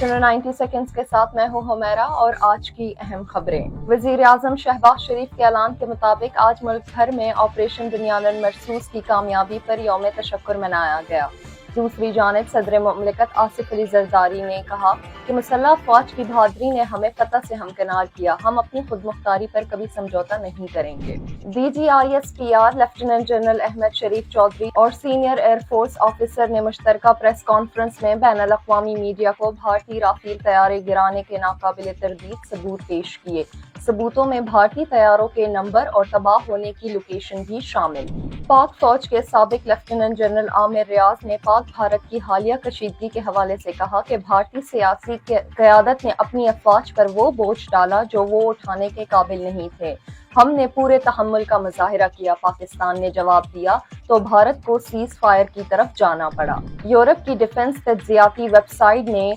National 90 seconds के साथ मैं हूं हुमैरा और आज की अहम खबरें। वजीर आजम शहबाज शरीफ के ऐलान के मुताबिक आज मुल्क भर में ऑपरेशन बुनियादन मरसूस की कामयाबी पर यौम तशक्कुर मनाया गया। दूसरी जानिब सदर मुमलिकत आसिफ अली जरदारी ने कहा कि मुसल्लह अफवाज की बहादुरी ने हमें फतह से हमकिनार किया, हम अपनी खुद मुख्तारी पर कभी समझौता नहीं करेंगे। DGISPR लेफ्टिनेंट जनरल अहमद शरीफ चौधरी और सीनियर एयरफोर्स ऑफिसर ने मुश्तरका प्रेस कॉन्फ्रेंस में बैनुल अक़वामी मीडिया को भारतीय राफेल तैयारे गिराने के नाकाबिल तरदीद सबूत पेश किए। सबूतों में भारतीय तैयारों के नंबर और तबाह होने की लोकेशन भी शामिल। पाक फौज के साबिक लेफ्टिनेंट जनरल आमिर रियाज ने पाक भारत की हालिया कशीदगी के हवाले से कहा कि भारतीय सियासी क़यादत ने अपनी अफवाज पर वो बोझ डाला जो वो उठाने के काबिल नहीं थे। हमने पूरे तहम्मुल का मुजाहिरा किया, पाकिस्तान ने जवाब दिया तो भारत को सीज फायर की तरफ जाना पड़ा। यूरोप की डिफेंस तज्जियाती वेबसाइट ने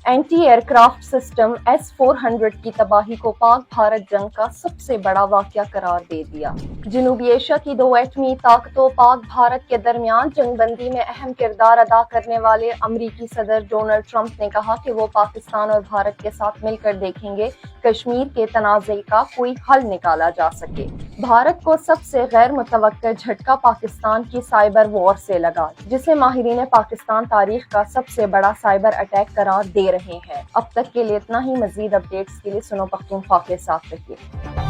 एंटी एयरक्राफ्ट सिस्टम S-400 की तबाही को पाक भारत जंग का सबसे बड़ा वाक़या करार दे दिया। जनूबी एशिया की दो एटमी ताकतों पाक भारत के दरमियान जंगबंदी में अहम किरदार अदा करने वाले अमरीकी सदर डोनाल्ड ट्रंप ने कहा कि वो पाकिस्तान और भारत के साथ मिलकर देखेंगे कश्मीर के तनाज़े का कोई हल निकाला जा सके। भारत को सबसे गैर मुतवक्का झटका पाकिस्तान की साइबर वॉर से लगा, जिसे माहिरीन पाकिस्तान तारीख का सबसे बड़ा साइबर अटैक करार दे रहे हैं। अब तक के लिए इतना ही। मजीद अपडेट्स के लिए सुनो पख्तूनख्वा के साथ रहिए।